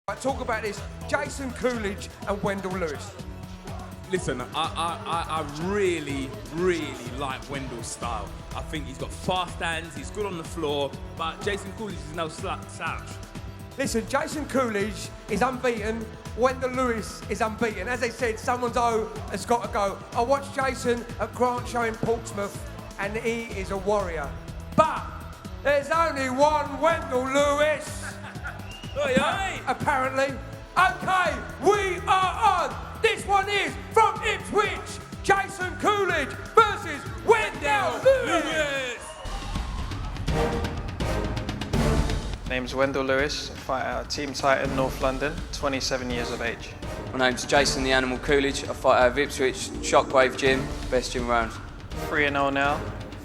Right, talk about this, Jason Cooledge and Wendle Lewis. Listen, I really like Wendle's style. I think he's got fast hands, he's good on the floor, but Jason Cooledge is no slouch. Listen, Jason Cooledge is unbeaten, Wendle Lewis is unbeaten. As they said, someone's O has got to go. I watched Jason at Grant Show in Portsmouth, and he is a warrior. But there's only one Wendle Lewis. Apparently. Okay, we are on. This one is from Ipswich, Jason Cooledge versus Wendle Lewis. Name's Wendle Lewis, fighter, Team Titan, North London, 27 years of age. My name's Jason the Animal Cooledge. I fight out of Ipswich, Shockwave Gym, best gym around. 3-0 now,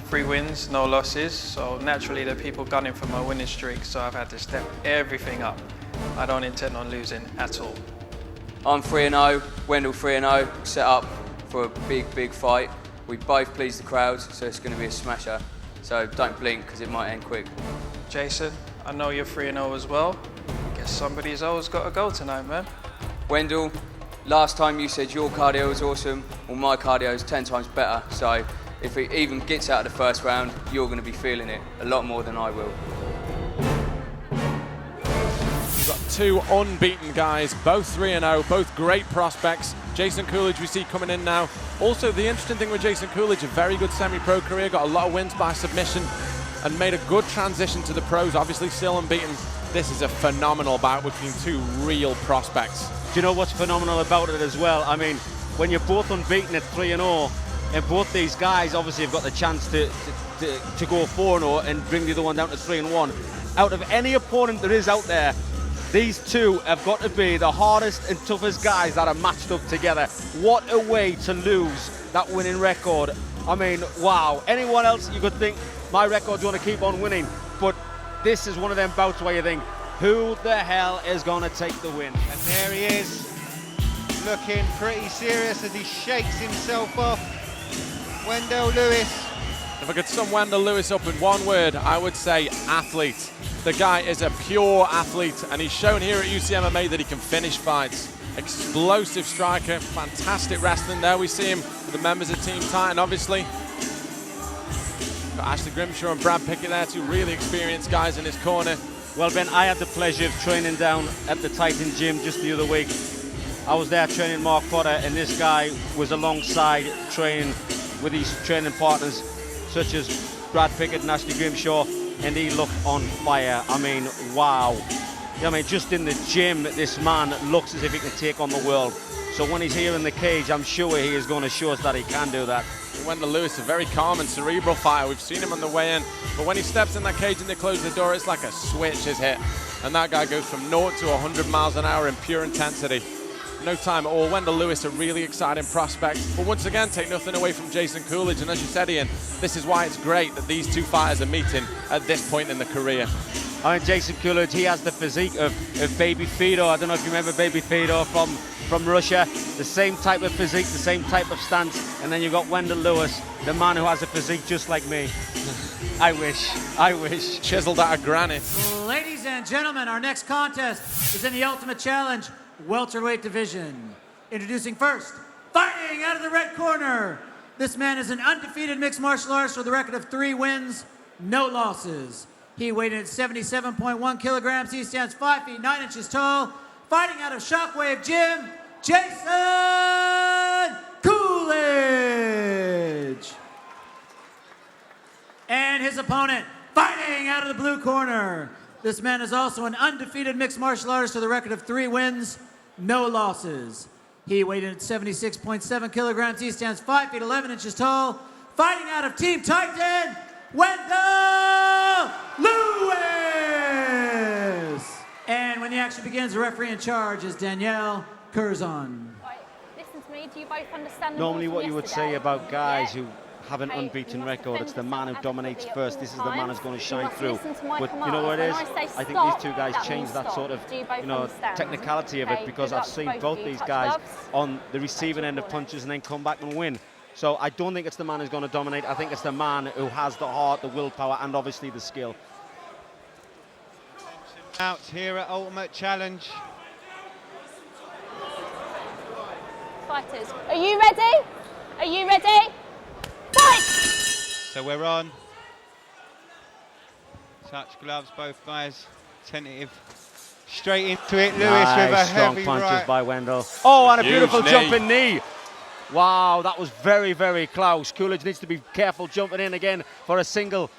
3 wins, no losses, so naturally the people gunning for my winning streak, so I've had to step everything up. I don't intend on losing at all. I'm 3-0, Wendle 3-0, set up for a big fight. We both please the crowds, so it's going to be a smasher. So don't blink, because it might end quick. Jason, I know you're 3-0 as well. Guess somebody's always got to go tonight, man. Wendle, last time you said your cardio was awesome, well my cardio is 10 times better, so if it even gets out of the first round, you're going to be feeling it a lot more than I will. We've got 2 unbeaten guys, both 3-0, both great prospects. Jason Cooledge we see coming in now. Also, the interesting thing with Jason Cooledge, a very good semi-pro career, got a lot of wins by submission and made a good transition to the pros, obviously still unbeaten. This is a phenomenal bout between 2 real prospects. Do you know what's phenomenal about it as well? I mean, when you're both unbeaten at 3-0, and both these guys obviously have got the chance to go 4-0 and bring the other one down to 3-1. Out of any opponent there is out there, these 2 have got to be the hardest and toughest guys that are matched up together. What a way to lose that winning record. I mean, wow. Anyone else, you could think, my record's going to keep on winning. But this is one of them bouts where you think, who the hell is going to take the win? And there he is, looking pretty serious as he shakes himself off. Wendle Lewis. If I could sum Wendle Lewis up in one word, I would say athlete. The guy is a pure athlete, and he's shown here at UCMMA that he can finish fights. Explosive striker, fantastic wrestling. There we see him with the members of Team Titan, obviously. Got Ashley Grimshaw and Brad Pickett there, 2 really experienced guys in his corner. Well, Ben, I had the pleasure of training down at the Titan gym just the other week. I was there training Mark Potter, and this guy was alongside training with his training partners, such as Brad Pickett and Ashley Grimshaw, and he looked on fire. I mean, wow. I mean, just in the gym, this man looks as if he can take on the world. So when he's here in the cage, I'm sure he is going to show us that he can do that. Wendle Lewis, a very calm and cerebral fighter. We've seen him on the way in, but when he steps in that cage and they close the door, it's like a switch is hit. And that guy goes from 0 to 100 miles an hour in pure intensity. No time at all. Wendle Lewis, a really exciting prospect. But once again, take nothing away from Jason Cooledge. And as you said, Ian, this is why it's great that these 2 fighters are meeting at this point in the career. I mean, Jason Cooledge, he has the physique of Baby Fedor. I don't know if you remember Baby Fedor from Russia. The same type of physique, the same type of stance. And then you've got Wendle Lewis, the man who has a physique just like me. I wish. Chiseled out of granite. Ladies and gentlemen, our next contest is in the Ultimate Challenge welterweight division. Introducing first, fighting out of the red corner. This man is an undefeated mixed martial artist with a record of 3 wins, no losses. He weighed in at 77.1 kilograms. He stands 5 feet 9 inches tall. Fighting out of Shockwave Gym, Jason Cooledge. And his opponent, fighting out of the blue corner. This man is also an undefeated mixed martial artist with a record of 3 wins, no losses. He weighed in at 76.7 kilograms. He stands 5 feet 11 inches tall. Fighting out of Team Titan, Wendle Lewis. And when the action begins, the referee in charge is Danielle Curzon. Right, listen to me. Do you both understand the Normally rules what from you would yesterday? say about guys Yeah. who have an Okay, unbeaten you must record, it's the defend man who yourself dominates adequately first. at This is all the man times. who's going to You shine must through. listen to my But you know what it is? commands. When I say I think stop, these 2 guys that change means that stop. sort of, Do you both understand? technicality of Okay, it, because good I've luck to seen both both of you. these Touch guys gloves. on the receiving Touch end of your corner. punches and then come back and win. So I don't think it's the man who's going to dominate. I think it's the man who has the heart, the willpower, and obviously the skill. Out here at Ultimate Challenge, fighters. Are you ready? Are you ready? Fight! So we're on. Touch gloves, both guys tentative. Straight into it, Lewis with a strong heavy punches right. by Wendle. Oh, and a Huge beautiful knee. jumping knee. Wow, that was very, very close. Cooledge needs to be careful jumping in again for a single.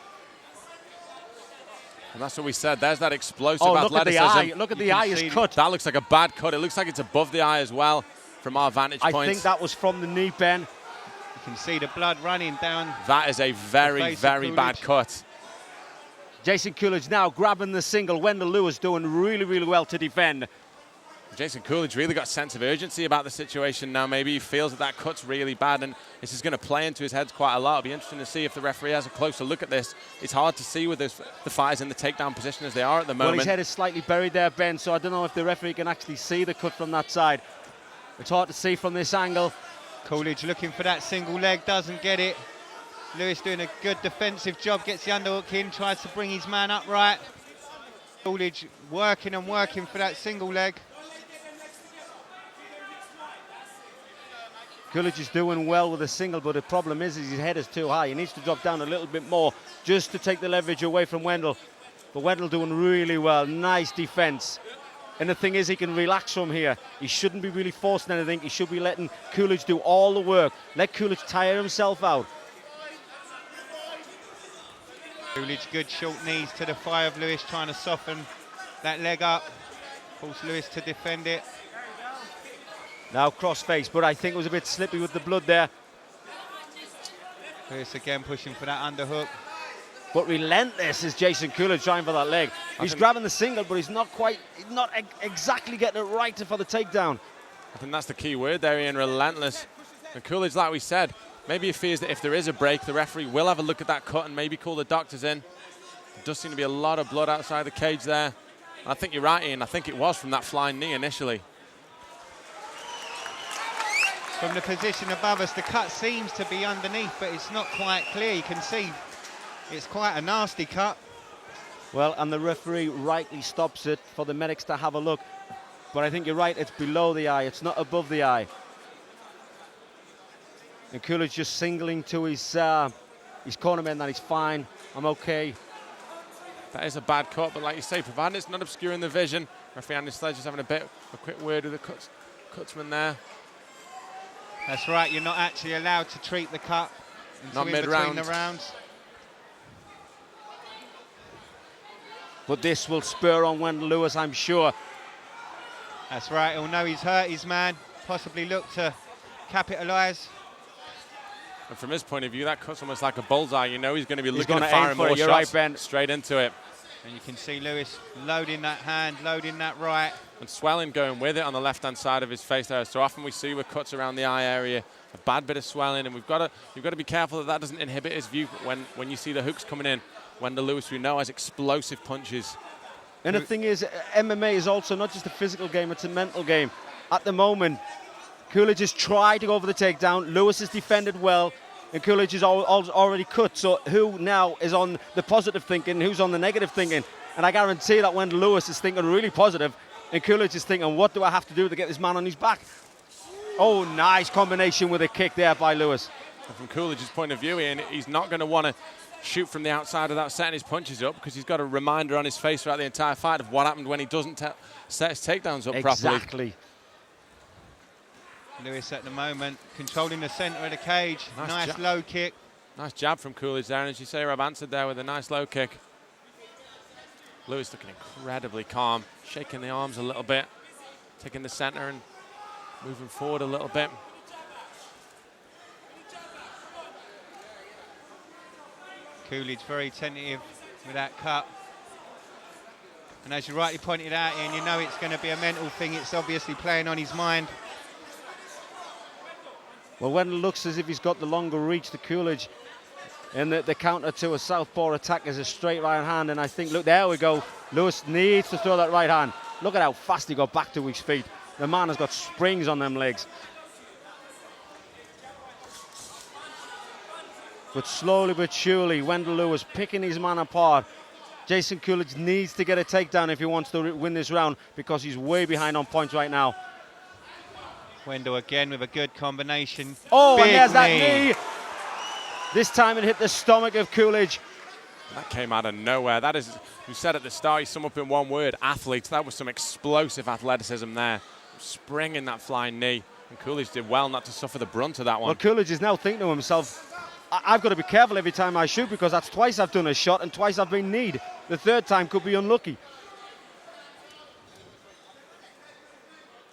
And that's what we said. There's that explosive Oh, look at the athleticism. eye. Look at You the can eye see is cut. That looks like a bad cut. It looks like it's above the eye as well from our vantage point. I think that was from the knee, Ben. You can see the blood running down. That is a very, face of very bad Cooledge. cut. Jason Cooledge now grabbing the single. Wendle Lewis doing really, really well to defend. Jason Cooledge really got a sense of urgency about the situation now. Maybe he feels that that cut's really bad and this is going to play into his head quite a lot. It'll be interesting to see if the referee has a closer look at this. It's hard to see with the fighters in the takedown position as they are at the moment. Well, his head is slightly buried there, Ben, so I don't know if the referee can actually see the cut from that side. It's hard to see from this angle. Coolidge looking for that single leg, doesn't get it. Lewis doing a good defensive job, gets the underhook in, tries to bring his man upright. Coolidge working and working for that single leg. Cooledge is doing well with a single, but the problem is his head is too high. He needs to drop down a little bit more just to take the leverage away from Wendle. But Wendle doing really well. Nice defense. And the thing is, he can relax from here. He shouldn't be really forcing anything. He should be letting Cooledge do all the work. Let Cooledge tire himself out. Coolidge, good short knees to the thigh of Lewis, trying to soften that leg up. Force Lewis to defend it. Now cross-face, but I think it was a bit slippy with the blood there. Lewis again pushing for that underhook. But relentless is Jason Cooledge trying for that leg. He's grabbing the single, but he's not exactly getting it right for the takedown. I think that's the key word there, Ian, relentless. And Coolidge, like we said, maybe he fears that if there is a break, the referee will have a look at that cut and maybe call the doctors in. There does seem to be a lot of blood outside the cage there. And I think you're right, Ian. I think it was from that flying knee initially. From the position above us, the cut seems to be underneath, but it's not quite clear. You can see it's quite a nasty cut. Well, and the referee rightly stops it for the medics to have a look. But I think you're right, it's below the eye, it's not above the eye. And Cooledge just signaling to his cornerman that he's fine, I'm okay. That is a bad cut, but like you say, providing it's not obscuring the vision. Referee Andy Sledge is having a quick word with the cutsman there. That's right, you're not actually allowed to treat the cut Not in mid-round. between the rounds. But this will spur on Wendle Lewis, I'm sure. That's right, he'll know he's hurt his man, possibly look to capitalise. And from his point of view, that cut's almost like a bullseye. You know he's going to be He's looking gonna at aim firing for it, more you're shots right, Ben. straight into it. And you can see Lewis loading that hand, loading that right. And swelling going with it on the left-hand side of his face there. So often we see with cuts around the eye area, a bad bit of swelling, and we've got to be careful that that doesn't inhibit his view when you see the hooks coming in. Wendle Lewis, we know, has explosive punches. And the thing is, MMA is also not just a physical game, it's a mental game. At the moment, Cooledge has tried to go for the takedown. Lewis has defended well, and Cooledge is already cut. So who now is on the positive thinking, who's on the negative thinking? And I guarantee that Wendle Lewis is thinking really positive, and Cooledge is thinking, what do I have to do to get this man on his back? Oh, nice combination with a kick there by Lewis. And from Coolidge's point of view, Ian, he's not going to want to shoot from the outside without setting his punches up, because he's got a reminder on his face throughout the entire fight of what happened when he doesn't set his takedowns up properly. Exactly. Lewis at the moment controlling the centre of the cage. Nice low kick. Nice jab from Coolidge there, and as you say, Rob answered there with a nice low kick. Lewis looking incredibly calm, shaking the arms a little bit, taking the centre and moving forward a little bit. Coolidge very tentative with that cut. And as you rightly pointed out, Ian, you know it's going to be a mental thing. It's obviously playing on his mind. Well, Wendle looks as if he's got the longer reach to Cooledge. And the counter to a southpaw attack is a straight right hand. And I think, look, there we go. Lewis needs to throw that right hand. Look at how fast he got back to his feet. The man has got springs on them legs. But slowly but surely, Wendle Lewis picking his man apart. Jason Cooledge needs to get a takedown if he wants to win this round, because he's way behind on points right now. Wendle again with a good combination. Oh, Big and there's that knee. This time it hit the stomach of Cooledge. That came out of nowhere. That is, you said at the start, you sum up in one word, athletes. That was some explosive athleticism there. Springing that flying knee. And Cooledge did well not to suffer the brunt of that one. Well, Cooledge is now thinking to himself, I've got to be careful every time I shoot because that's twice I've done a shot and twice I've been kneed. The third time could be unlucky.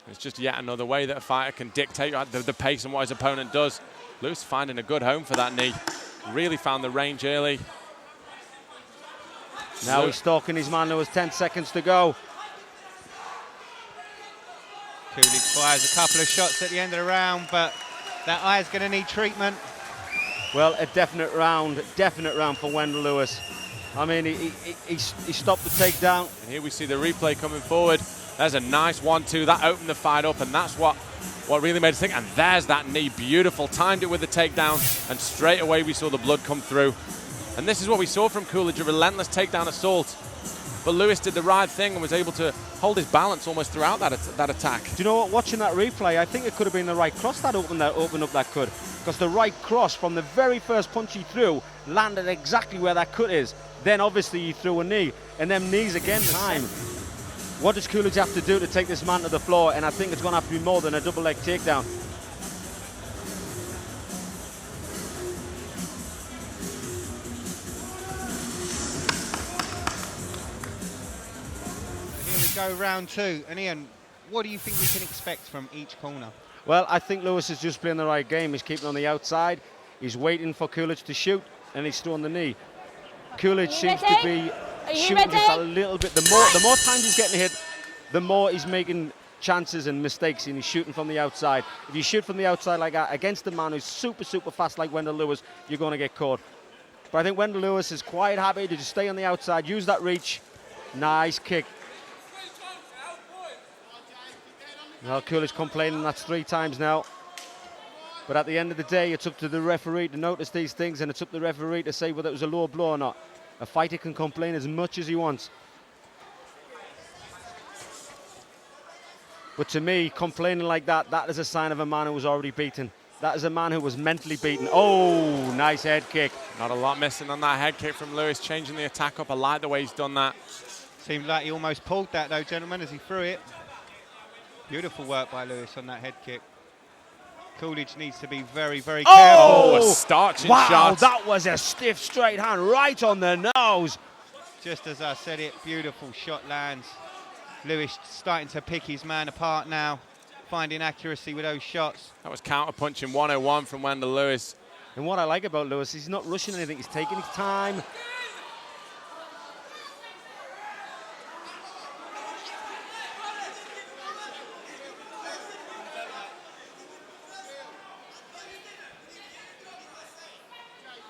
It's just yet another way that a fighter can dictate the pace and what his opponent does. Lewis finding a good home for that knee. Really found the range early. Now he's stalking his man. There was 10 seconds to go. Cooledge fires a couple of shots at the end of the round, but that eye's going to need treatment. Well, a definite round for Wendle Lewis. I mean, he stopped the takedown. And here we see the replay coming forward. There's a nice 1-2. That opened the fight up, and that's what really made us think. And there's that knee. Beautiful. Timed it with the takedown, and straight away we saw the blood come through. And this is what we saw from Cooledge, a relentless takedown assault. But Lewis did the right thing and was able to hold his balance almost throughout that attack. Do you know what? Watching that replay, I think it could have been the right cross that opened up that cut. Because the right cross from the very first punch he threw landed exactly where that cut is. Then obviously he threw a knee, and them knees again this time. What does Cooledge have to do to take this man to the floor? And I think it's going to have to be more than a double leg takedown. Go round two. And Ian, what do you think we can expect from each corner? Well, I think Lewis is just playing the right game. He's keeping on the outside. He's waiting for Cooledge to shoot, and he's throwing the knee. Cooledge seems to be shooting just a little bit. The more times he's getting hit, the more he's making chances and mistakes, and he's shooting from the outside. If you shoot from the outside like that against a man who's super, super fast like Wendle Lewis, you're going to get caught. But I think Wendle Lewis is quite happy to just stay on the outside, use that reach. Nice kick. Well, Cooledge complaining, that's 3 times now. But at the end of the day, it's up to the referee to notice these things, and it's up to the referee to say whether it was a low blow or not. A fighter can complain as much as he wants. But to me, complaining like that, that is a sign of a man who was already beaten. That is a man who was mentally beaten. Oh, nice head kick. Not a lot missing on that head kick from Lewis, changing the attack up. I like the way he's done that. Seemed like he almost pulled that though, gentlemen, as he threw it. Beautiful work by Lewis on that head kick. Cooledge needs to be very, very careful. Oh, a starching shot. Wow, that was a stiff straight hand right on the nose. Just as I said it, beautiful shot lands. Lewis starting to pick his man apart now, finding accuracy with those shots. That was counter-punching 101 from Wendle Lewis. And what I like about Lewis, he's not rushing anything, he's taking his time.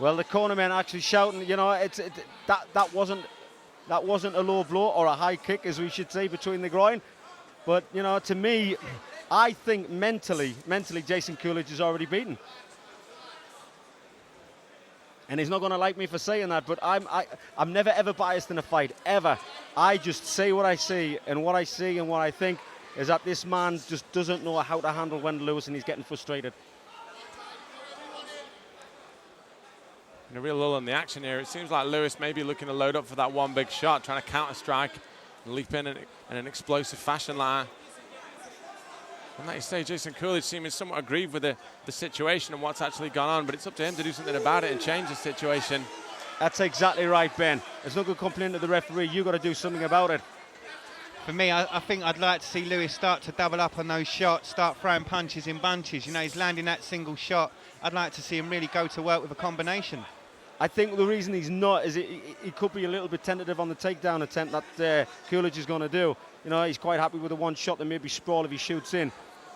Well, the cornermen actually shouting, you know, that wasn't a low blow or a high kick, as we should say, between the groin. But, you know, to me, I think mentally, Jason Cooledge is already beaten. And he's not going to like me for saying that, but I'm never ever biased in a fight, ever. I just say what I see, and what I see and what I think is that this man just doesn't know how to handle Wendle Lewis, and he's getting frustrated. And a real lull in the action here. It seems like Lewis may be looking to load up for that one big shot, trying to counter-strike and leap in an explosive fashion like that. And like you say, Jason Cooledge seeming somewhat aggrieved with the situation and what's actually gone on, but it's up to him to do something about it and change the situation. That's exactly right, Ben. It's no good complaining to the referee. You've got to do something about it. For me, I think I'd like to see Lewis start to double up on those shots, start throwing punches in bunches. You know, he's landing that single shot. I'd like to see him really go to work with a combination. I think the reason he's not is he could be a little bit tentative on the takedown attempt that Cooledge is going to do. You know, he's quite happy with the one shot, then maybe sprawl if he shoots in.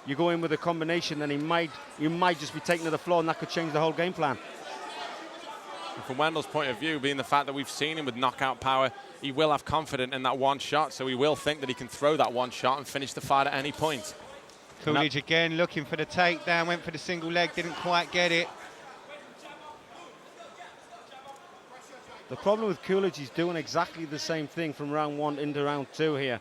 You go in with a combination, then he might just be taken to the floor, and that could change the whole game plan. And from Wendle's point of view, being the fact that we've seen him with knockout power, he will have confidence in that one shot, so he will think that he can throw that one shot and finish the fight at any point. Cooledge again looking for the takedown, went for the single leg, didn't quite get it. The problem with Cooledge, he's doing exactly the same thing from round 1 into round 2 here.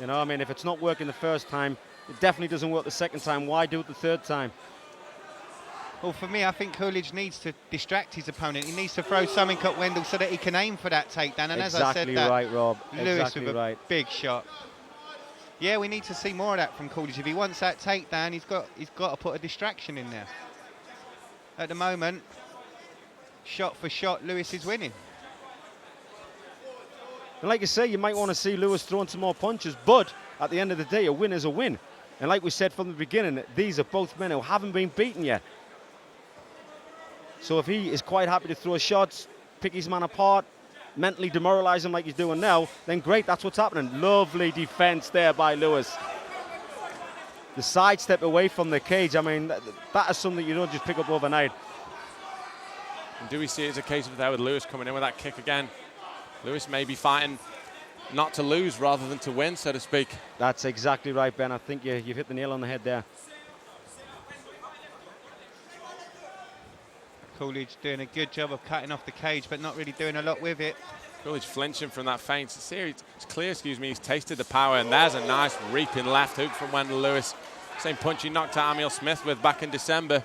You know, I mean, if it's not working the first time, it definitely doesn't work the second time. Why do it the third time? Well, for me, I think Cooledge needs to distract his opponent. He needs to throw something at Wendle so that he can aim for that takedown. And as I said, Exactly right, Rob. Lewis Exactly with a right. big shot. Yeah, we need to see more of that from Cooledge. If he wants that takedown, he's got to put a distraction in there. At the moment, shot for shot, Lewis is winning. And like you say, you might want to see Lewis throwing some more punches, but at the end of the day, a win is a win. And like we said from the beginning, these are both men who haven't been beaten yet. So if he is quite happy to throw shots, pick his man apart, mentally demoralize him like he's doing now, then great, that's what's happening. Lovely defense there by Lewis. The sidestep away from the cage, I mean, that is something you don't just pick up overnight. And do we see it as a case of there with Lewis coming in with that kick again? Lewis may be fighting not to lose rather than to win, so to speak. That's exactly right, Ben. I think you've hit the nail on the head there. Cooledge doing a good job of cutting off the cage, but not really doing a lot with it. Cooledge flinching from that feint. It's clear, he's tasted the power, and there's a nice reaping left hook from Wendle Lewis. Same punch he knocked out Emil Smith with back in December.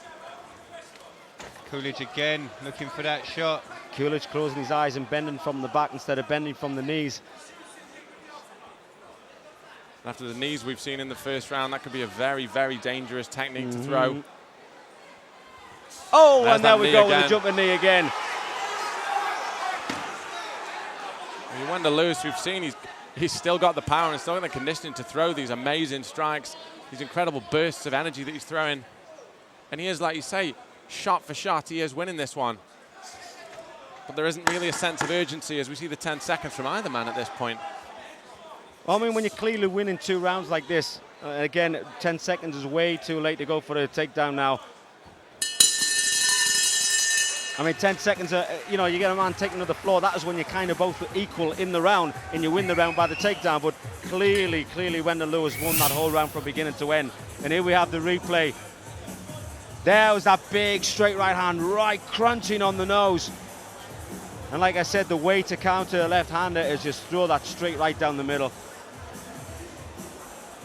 Cooledge again looking for that shot. Cooledge closing his eyes and bending from the back instead of bending from the knees. After the knees we've seen in the first round, that could be a very, very dangerous technique to throw. Oh, there's and there we go with again. the jumping knee again. Wendle Lewis, we've seen he's still got the power and still got the conditioning to throw these amazing strikes, these incredible bursts of energy that he's throwing. And he is, like you say, shot for shot, he is winning this one. But there isn't really a sense of urgency as we see the 10 seconds from either man at this point. Well, I mean, when you're clearly winning 2 rounds like this, again, 10 seconds is way too late to go for a takedown now. I mean, 10 seconds, you know, you get a man taking to the floor, that is when you're kind of both equal in the round, and you win the round by the takedown. But clearly, Wendle Lewis won that whole round from beginning to end. And here we have the replay. There was that big straight right hand, right crunching on the nose. And like I said, the way to counter a left-hander is just throw that straight right down the middle.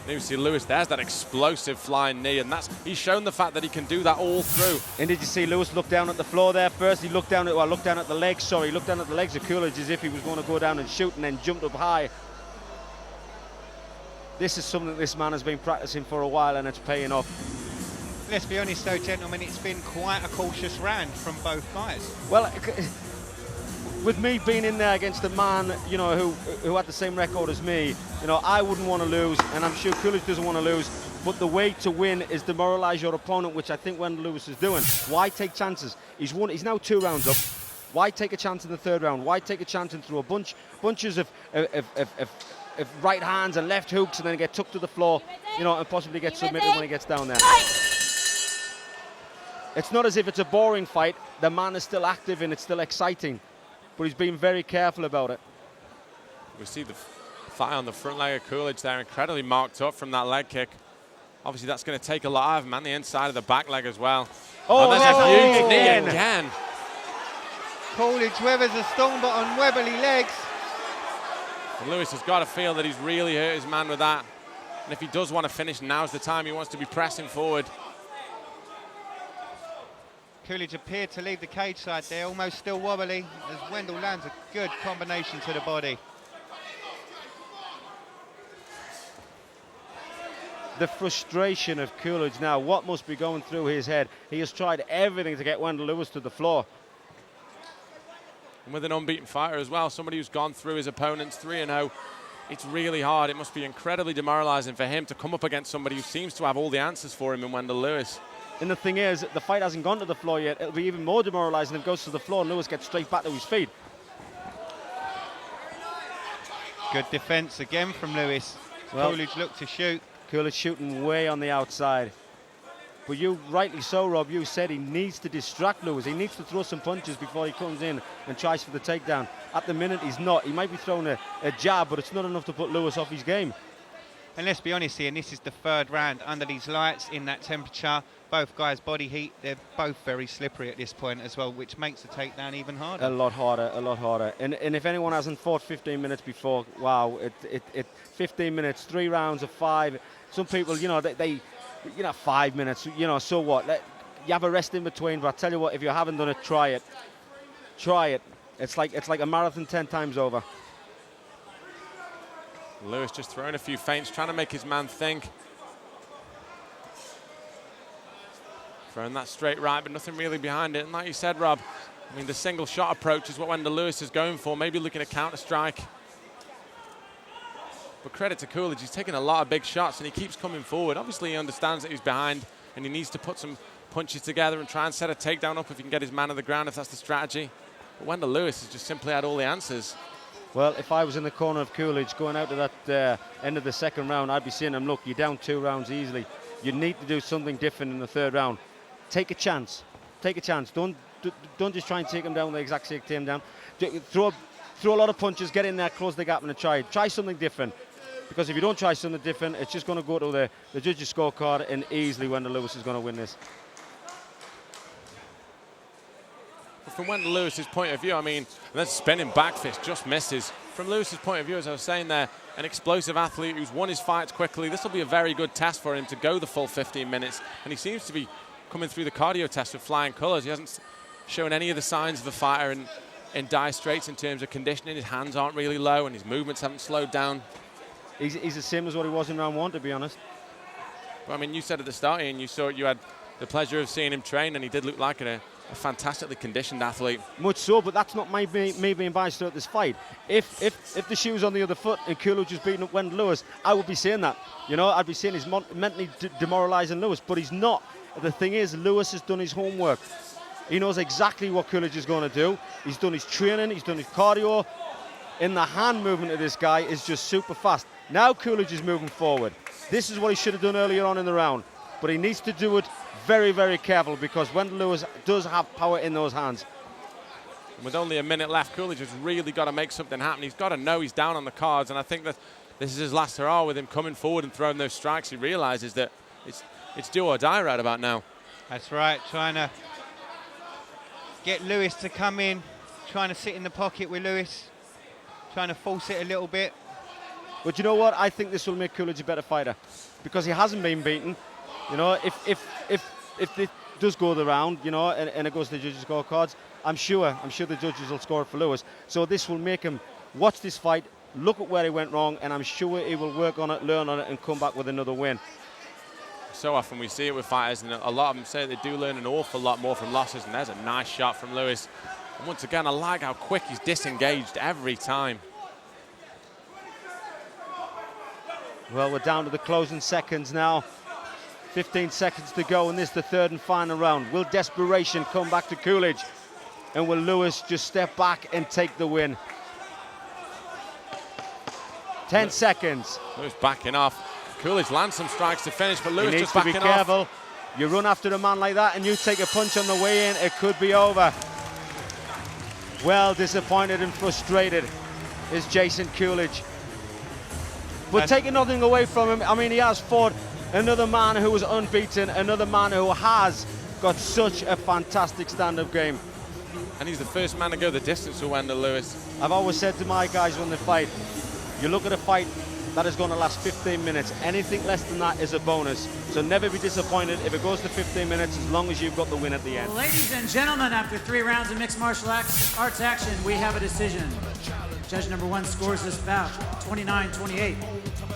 You see Lewis, there's that explosive flying knee, and he's shown the fact that he can do that all through. And did you see Lewis look down at the floor there first? He looked down at the legs, sorry. He looked down at the legs of Cooledge as if he was going to go down and shoot, and then jumped up high. This is something this man has been practicing for a while, and it's paying off. Let's be honest though, gentlemen, it's been quite a cautious round from both guys. Well, with me being in there against a man, you know, who had the same record as me, you know, I wouldn't want to lose, and I'm sure Cooledge doesn't want to lose. But the way to win is demoralise your opponent, which I think Wendle Lewis is doing. Why take chances? He's now 2 rounds up. Why take a chance in the 3rd round? Why take a chance and throw bunches of right hands and left hooks and then get tucked to the floor, you know, and possibly get submitted when he gets down there? It's not as if it's a boring fight. The man is still active and it's still exciting, but he's being very careful about it. We see the thigh on the front leg of Cooledge there, incredibly marked up from that leg kick. Obviously, that's going to take a lot out of him, and the inside of the back leg as well. Oh, there's a huge knee again. Cooledge weathers a stone, but on Weberly legs. And Lewis has got to feel that he's really hurt his man with that. And if he does want to finish, now's the time. He wants to be pressing forward. Cooledge appeared to leave the cage side there, almost still wobbly, as Wendle lands a good combination to the body. The frustration of Cooledge now, what must be going through his head? He has tried everything to get Wendle Lewis to the floor. And with an unbeaten fighter as well, somebody who's gone through his opponents 3-0, it's really hard. It must be incredibly demoralising for him to come up against somebody who seems to have all the answers for him in Wendle Lewis. And the thing is, the fight hasn't gone to the floor yet. It'll be even more demoralising if it goes to the floor and Lewis gets straight back to his feet. Good defence again from Lewis. Well, Cooledge looked to shoot. Cooledge shooting way on the outside. But you, rightly so, Rob, you said he needs to distract Lewis. He needs to throw some punches before he comes in and tries for the takedown. At the minute, he's not. He might be throwing a jab, but it's not enough to put Lewis off his game. And let's be honest here, and this is the third round under these lights in that temperature. Both guys' body heat, they're both very slippery at this point as well, which makes the takedown even harder. A lot harder, a lot harder. And if anyone hasn't fought 15 minutes before, wow, 15 minutes, 3 rounds of 5. Some people, you know, they 5 minutes, you know, so what? You have a rest in between, but I tell you what, if you haven't done it, try it. Try it. It's like a marathon 10 times over. Lewis just throwing a few feints, trying to make his man think. Throwing that straight right, but nothing really behind it. And like you said, Rob, I mean, the single shot approach is what Wendle Lewis is going for, maybe looking to counter-strike. But credit to Cooledge, he's taking a lot of big shots and he keeps coming forward. Obviously, he understands that he's behind and he needs to put some punches together and try and set a takedown up if he can get his man on the ground, if that's the strategy. But Wendle Lewis has just simply had all the answers. Well, if I was in the corner of Cooledge going out to that end of the second round, I'd be saying to him, look, you're down 2 rounds easily. You need to do something different in the 3rd round. Take a chance. Take a chance. Don't just try and take him down the exact same down. Throw a lot of punches, get in there, close the gap and try something different. Because if you don't try something different, it's just going to go to the judges' scorecard and easily Wendle Lewis is going to win this. From Wendle Lewis's point of view, I mean, that spinning back fist just misses. From Lewis's point of view, as I was saying there, an explosive athlete who's won his fights quickly. This will be a very good test for him to go the full 15 minutes. And he seems to be coming through the cardio test with flying colours. He hasn't shown any of the signs of a fighter in dire straits in terms of conditioning. His hands aren't really low and his movements haven't slowed down. He's the same as what he was in round 1, to be honest. But, I mean, you said at the start, Ian, you had the pleasure of seeing him train, and he did look like a fantastically conditioned athlete. Much so, but that's not me being biased at this fight. If the shoe was on the other foot and Cooledge was beating up Wendle Lewis, I would be saying that. You know, I'd be saying he's mentally demoralising Lewis, but he's not. The thing is, Lewis has done his homework. He knows exactly what Cooledge is going to do. He's done his training, he's done his cardio. And the hand movement of this guy is just super fast. Now Cooledge is moving forward. This is what he should have done earlier on in the round. But he needs to do it very, very careful because Wendle Lewis does have power in those hands. And with only a minute left, Cooledge has really got to make something happen. He's got to know he's down on the cards, and I think that this is his last hurrah with him coming forward and throwing those strikes. He realises that it's do or die right about now. That's right, trying to get Lewis to come in, trying to sit in the pocket with Lewis, trying to force it a little bit. But you know what? I think this will make Cooledge a better fighter because he hasn't been beaten. You know, if it does go the round, you know, and it goes to the judges' scorecards, I'm sure the judges will score it for Lewis. So this will make him watch this fight, look at where he went wrong, and I'm sure he will work on it, learn on it, and come back with another win. So often we see it with fighters, and a lot of them say they do learn an awful lot more from losses, and there's a nice shot from Lewis. And once again, I like how quick he's disengaged every time. Well, we're down to the closing seconds now. 15 seconds to go, and this is the 3rd and final round. Will desperation come back to Cooledge? And will Lewis just step back and take the win? 10 seconds. Lewis backing off. Cooledge lands some strikes to finish, but Lewis just backing off. He needs to be careful. You run after a man like that and you take a punch on the way in, it could be over. Well, disappointed and frustrated is Jason Cooledge. But taking nothing away from him, I mean, he has fought another man who was unbeaten, another man who has got such a fantastic stand-up game. And he's the first man to go the distance for Wendle Lewis. I've always said to my guys when they fight, you look at a fight that is going to last 15 minutes. Anything less than that is a bonus. So never be disappointed if it goes to 15 minutes as long as you've got the win at the end. Ladies and gentlemen, after 3 rounds of mixed martial arts action, we have a decision. Judge number 1 scores this bout 29-28.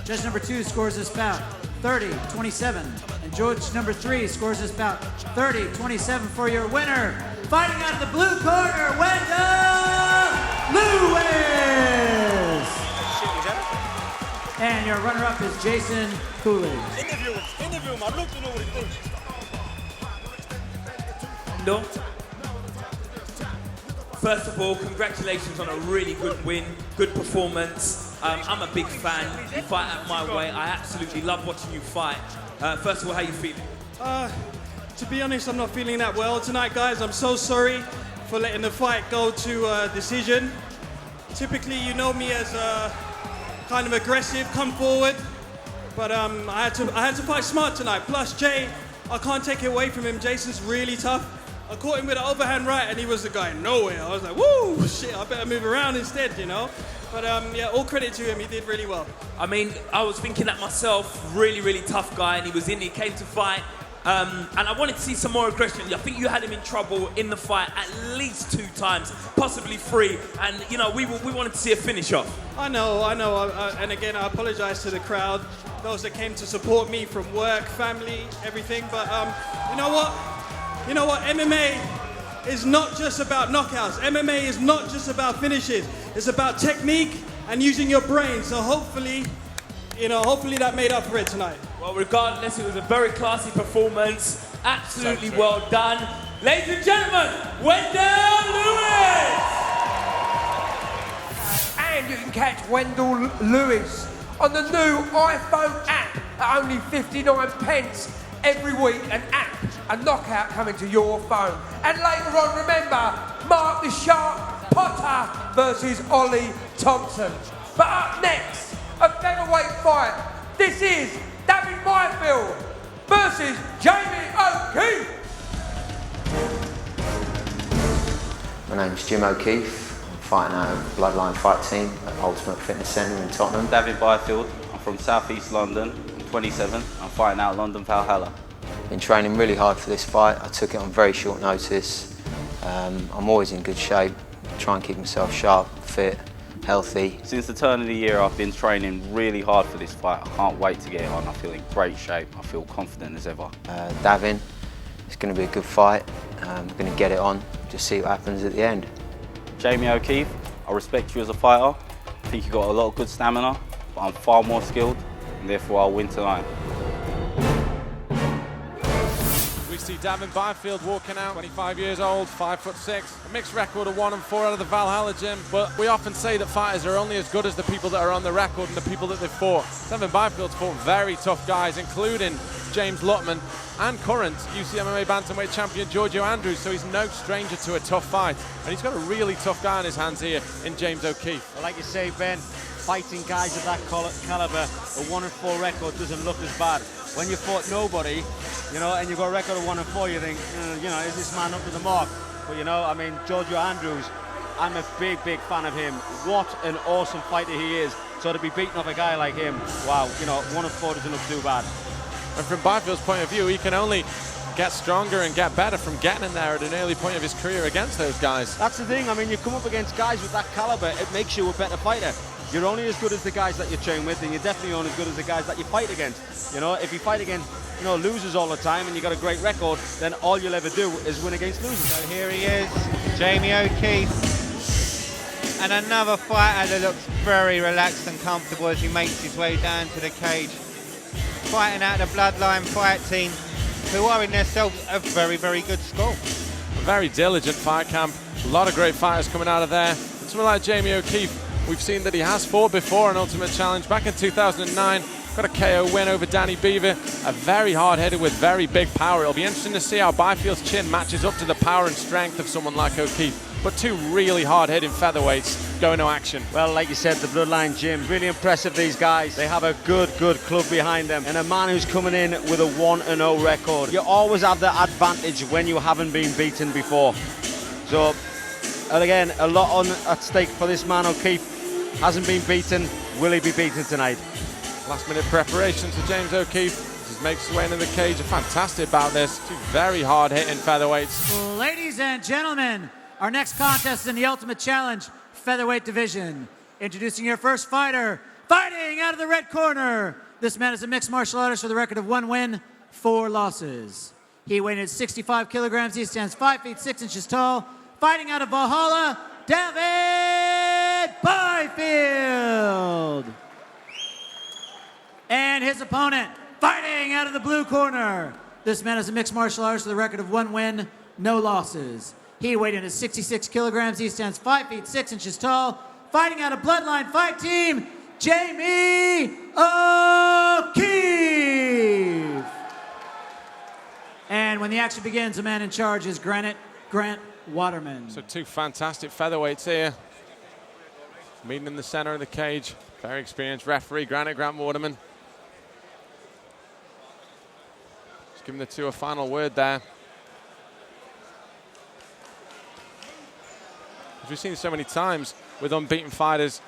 Judge number 2 scores this bout 30-27. And judge number 3 scores this bout 30-27 for your winner. Fighting out of the blue corner, Wendle Lewis! And your runner-up is Jason Cooledge. Interview him. I'd love to know what he thinks. No. First of all, congratulations on a really good win, good performance. I'm a big fan. You fight out my way. I absolutely love watching you fight. First of all, how you feeling? To be honest, I'm not feeling that well tonight, guys. I'm so sorry for letting the fight go to decision. Typically, you know me as kind of aggressive, come forward. But I had to fight smart tonight. Plus, Jay, I can't take it away from him. Jason's really tough. I caught him with an overhand right, and he was the guy nowhere. I was like, woo, shit, I better move around instead, you know? But yeah, all credit to him. He did really well. I mean, I was thinking that myself, really, really tough guy, and he came to fight. And I wanted to see some more aggression. I think you had him in trouble in the fight at least 2 times, possibly 3. And, you know, we wanted to see a finish off. I know. And again, I apologize to the crowd, those that came to support me from work, family, everything. But you know what? MMA is not just about knockouts. MMA is not just about finishes. It's about technique and using your brain. So hopefully that made up for it tonight. Well, regardless, it was a very classy performance. Absolutely well done. Ladies and gentlemen, Wendle Lewis! And you can catch Wendle Lewis on the new iPhone app at only 59 pence every week. An app, a knockout coming to your phone. And later on, remember, Mark the Shark Potter versus Ollie Thompson. But up next, a featherweight fight. This is David Byfield versus Jamie O'Keefe. My name's Jim O'Keefe. I'm fighting out of Bloodline Fight Team at Ultimate Fitness Centre in Tottenham. David Byfield. I'm from South East London. I'm 27. I'm fighting out London Valhalla. Been training really hard for this fight. I took it on very short notice. I'm always in good shape. Try and keep myself sharp, fit, healthy. Since the turn of the year, I've been training really hard for this fight. I can't wait to get it on. I feel in great shape. I feel confident as ever. Davin, it's going to be a good fight. I'm going to get it on, just see what happens at the end. Jamie O'Keefe, I respect you as a fighter. I think you've got a lot of good stamina, but I'm far more skilled, and therefore I'll win tonight. We see David Byfield walking out, 25 years old, 5'6", a mixed record of 1-4 out of the Valhalla gym. But we often say that fighters are only as good as the people that are on the record and the people that they've fought. David Byfield's fought very tough guys, including James Lutman and current UCMMA bantamweight champion Giorgio Andrews, so he's no stranger to a tough fight. And he's got a really tough guy on his hands here in James O'Keefe. Well, like you say, Ben, fighting guys of that caliber, a 1-4 record doesn't look as bad. When you fought nobody, you know, and you've got a record of 1-4, you think, you know, is this man up to the mark? But, you know, I mean, Giorgio Andrews, I'm a big fan of him. What an awesome fighter he is. So to be beating up a guy like him, wow, you know, 1-4 doesn't look too bad. And from Byfield's point of view, he can only get stronger and get better from getting in there at an early point of his career against those guys. That's the thing. I mean, you come up against guys with that caliber, it makes you a better fighter. You're only as good as the guys that you train with, and you're definitely only as good as the guys that you fight against. You know, if you fight against, you know, losers all the time and you got a great record, then all you'll ever do is win against losers. So here he is, Jamie O'Keefe. And another fighter that looks very relaxed and comfortable as he makes his way down to the cage. Fighting out the Bloodline Fight Team, who are in themselves a very good school. A very diligent fight camp. A lot of great fighters coming out of there. And someone like Jamie O'Keefe, we've seen that he has fought before an Ultimate Challenge back in 2009. Got a KO win over Danny Beaver. A very hard-hitter with very big power. It'll be interesting to see how Byfield's chin matches up to the power and strength of someone like O'Keefe. But 2 really hard-hitting featherweights going to action. Well, like you said, the Bloodline Gym, really impressive, these guys. They have a good club behind them. And a man who's coming in with a 1-0 record. You always have the advantage when you haven't been beaten before. So, and again, a lot on at stake for this man, O'Keefe. Hasn't been beaten. Will he be beaten tonight? Last-minute preparations for James O'Keefe. Just makes his way into the cage. A fantastic bout this. 2 very hard-hitting featherweights. Ladies and gentlemen, our next contest is in the Ultimate Challenge featherweight division. Introducing your first fighter, fighting out of the red corner. This man is a mixed martial artist with a record of 1 win, 4 losses. He weighed in 65 kilograms. He stands 5 feet 6 inches tall. Fighting out of Valhalla, David Byfield. And his opponent, fighting out of the blue corner. This man is a mixed martial artist with a record of 1 win, no losses. He weighed in at 66 kilograms. He stands 5 feet 6 inches tall. Fighting out of Bloodline Fight Team, Jamie O'Keefe. And when the action begins, the man in charge is Grant Waterman. So 2 fantastic featherweights here. Meeting in the center of the cage. Very experienced referee, Grant Waterman. giving the two a final word there. As we've seen so many times with unbeaten fighters,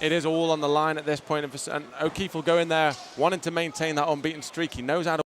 it is all on the line at this point. And O'Keefe will go in there wanting to maintain that unbeaten streak. He knows how to